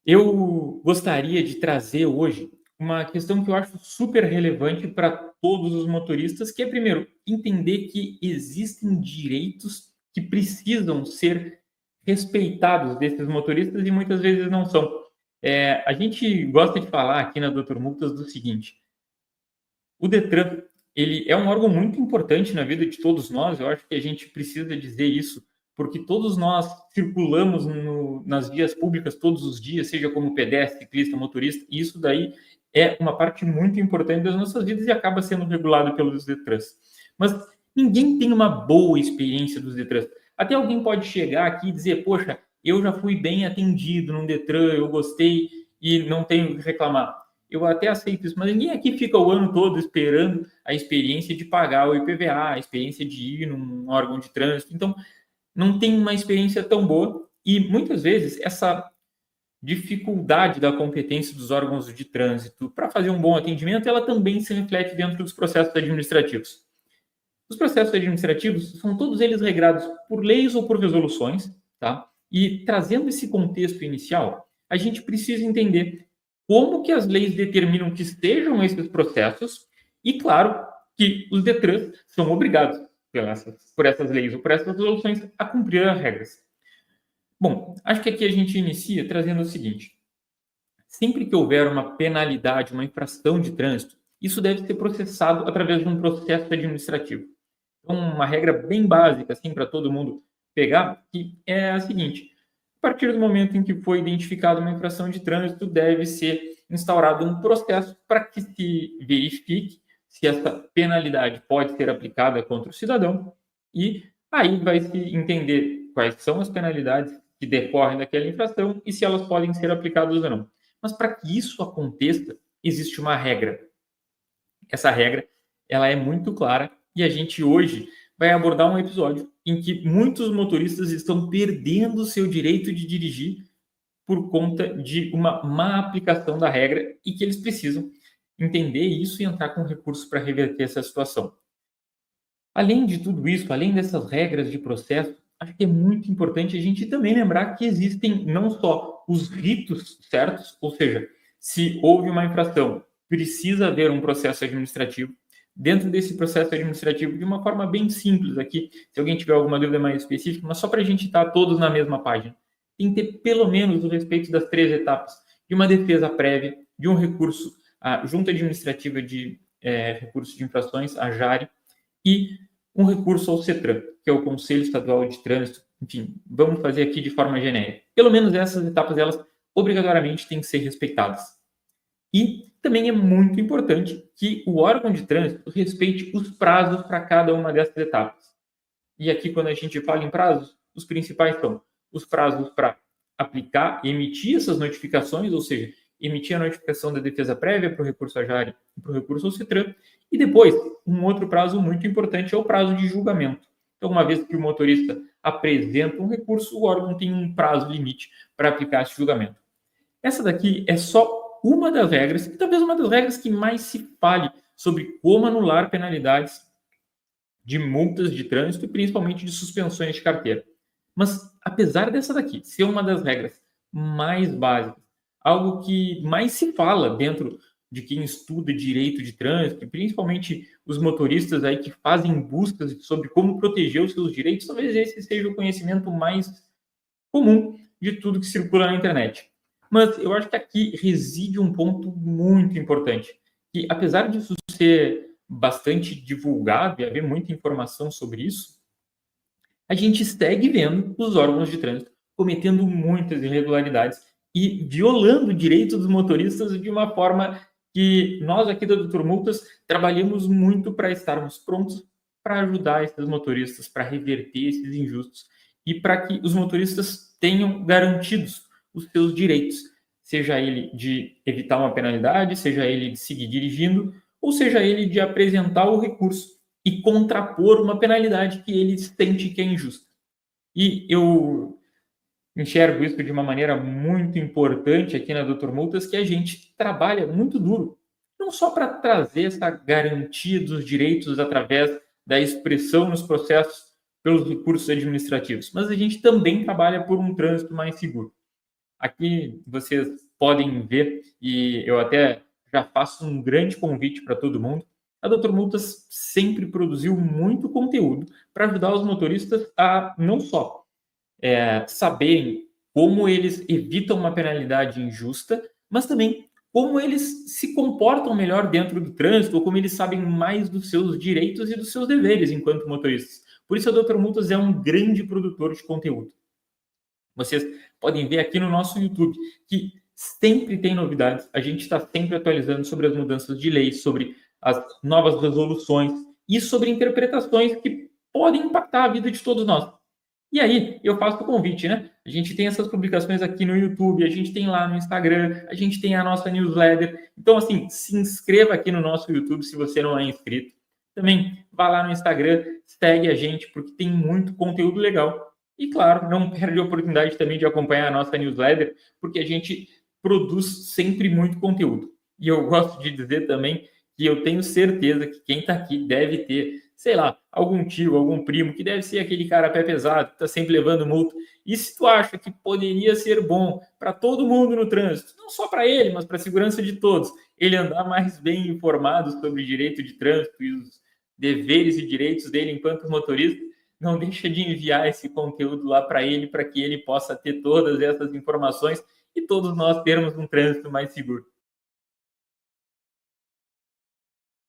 Eu gostaria de trazer hoje uma questão que eu acho super relevante para todos os motoristas, que é, primeiro, entender que existem direitos que precisam ser respeitados desses motoristas e muitas vezes não são. A gente gosta de falar aqui na Doutor Multas do seguinte: o Detran, ele é um órgão muito importante na vida de todos nós. Eu acho que a gente precisa dizer isso, porque todos nós circulamos nas vias públicas todos os dias, seja como pedestre, ciclista, motorista, e isso daí é uma parte muito importante das nossas vidas e acaba sendo regulado pelos Detrans. Mas ninguém tem uma boa experiência dos Detrans. Até alguém pode chegar aqui e dizer, poxa, eu já fui bem atendido num Detran, eu gostei e não tenho o que reclamar. Eu até aceito isso, mas ninguém aqui fica o ano todo esperando a experiência de pagar o IPVA, a experiência de ir num órgão de trânsito. Então, não tem uma experiência tão boa e muitas vezes essa dificuldade da competência dos órgãos de trânsito para fazer um bom atendimento, ela também se reflete dentro dos processos administrativos. Os processos administrativos são todos eles regrados por leis ou por resoluções, tá? E trazendo esse contexto inicial, a gente precisa entender como que as leis determinam que sejam esses processos e, claro, que os DETRANs são obrigados por essas leis ou por essas resoluções a cumprir as regras. Bom, acho que aqui a gente inicia trazendo o seguinte: sempre que houver uma penalidade, uma infração de trânsito, isso deve ser processado através de um processo administrativo. Então, uma regra bem básica, assim, para todo mundo pegar, que é a seguinte: a partir do momento em que foi identificada uma infração de trânsito, deve ser instaurado um processo para que se verifique se essa penalidade pode ser aplicada contra o cidadão e aí vai se entender quais são as penalidades que decorrem daquela infração e se elas podem ser aplicadas ou não. Mas para que isso aconteça, existe uma regra. Essa regra, ela é muito clara e a gente hoje vai abordar um episódio em que muitos motoristas estão perdendo o seu direito de dirigir por conta de uma má aplicação da regra e que eles precisam entender isso e entrar com recursos para reverter essa situação. Além de tudo isso, além dessas regras de processo, acho que é muito importante a gente também lembrar que existem não só os ritos certos, ou seja, se houve uma infração, precisa haver um processo administrativo. Dentro desse processo administrativo, de uma forma bem simples aqui, se alguém tiver alguma dúvida mais específica, mas só para a gente estar todos na mesma página, tem que ter pelo menos o respeito das 3 etapas, de uma defesa prévia, de um recurso à Junta Administrativa de Recursos de Infrações, a JARE, e um recurso ao CETRAN, que é o Conselho Estadual de Trânsito. Enfim, vamos fazer aqui de forma genérica. Pelo menos essas etapas, elas obrigatoriamente têm que ser respeitadas. E também é muito importante que o órgão de trânsito respeite os prazos para cada uma dessas etapas. E aqui, quando a gente fala em prazos, os principais são os prazos para aplicar e emitir essas notificações, ou seja, emitir a notificação da defesa prévia para o recurso à JARE e para o recurso ao CETRAN. E depois, um outro prazo muito importante é o prazo de julgamento. Então, uma vez que o motorista apresenta um recurso, o órgão tem um prazo limite para aplicar esse julgamento. Essa daqui é só uma das regras, e talvez uma das regras que mais se fale sobre como anular penalidades de multas de trânsito e principalmente de suspensões de carteira. Mas, apesar dessa daqui ser uma das regras mais básicas, algo que mais se fala dentro de quem estuda direito de trânsito, principalmente os motoristas aí que fazem buscas sobre como proteger os seus direitos, talvez esse seja o conhecimento mais comum de tudo que circula na internet. Mas eu acho que aqui reside um ponto muito importante, que apesar disso ser bastante divulgado e haver muita informação sobre isso, a gente segue vendo os órgãos de trânsito cometendo muitas irregularidades e violando o direito dos motoristas de uma forma que nós aqui da Doutor Multas trabalhamos muito para estarmos prontos para ajudar esses motoristas, para reverter esses injustos e para que os motoristas tenham garantidos os seus direitos, seja ele de evitar uma penalidade, seja ele de seguir dirigindo, ou seja ele de apresentar o recurso e contrapor uma penalidade que ele sente que é injusta. E eu enxergo isso de uma maneira muito importante aqui na Doutor Multas, que a gente trabalha muito duro, não só para trazer essa garantia dos direitos através da expressão nos processos pelos recursos administrativos, mas a gente também trabalha por um trânsito mais seguro. Aqui vocês podem ver, e eu até já faço um grande convite para todo mundo. A Doutor Multas sempre produziu muito conteúdo para ajudar os motoristas a não só saberem como eles evitam uma penalidade injusta, mas também como eles se comportam melhor dentro do trânsito, ou como eles sabem mais dos seus direitos e dos seus deveres enquanto motoristas. Por isso, a Doutor Multas é um grande produtor de conteúdo. Vocês podem ver aqui no nosso YouTube que sempre tem novidades. A gente está sempre atualizando sobre as mudanças de lei, sobre as novas resoluções e sobre interpretações que podem impactar a vida de todos nós. E aí, eu faço o convite, né? A gente tem essas publicações aqui no YouTube, a gente tem lá no Instagram, a gente tem a nossa newsletter. Então, assim, se inscreva aqui no nosso YouTube se você não é inscrito. Também vá lá no Instagram, segue a gente, porque tem muito conteúdo legal. E, claro, não perde a oportunidade também de acompanhar a nossa newsletter, porque a gente produz sempre muito conteúdo. E eu gosto de dizer também que eu tenho certeza que quem está aqui deve ter, sei lá, algum tio, algum primo, que deve ser aquele cara pé pesado, que está sempre levando multa. E se tu acha que poderia ser bom para todo mundo no trânsito, não só para ele, mas para a segurança de todos, ele andar mais bem informado sobre direito de trânsito e os deveres e direitos dele enquanto motorista, não deixa de enviar esse conteúdo lá para ele, para que ele possa ter todas essas informações e todos nós termos um trânsito mais seguro.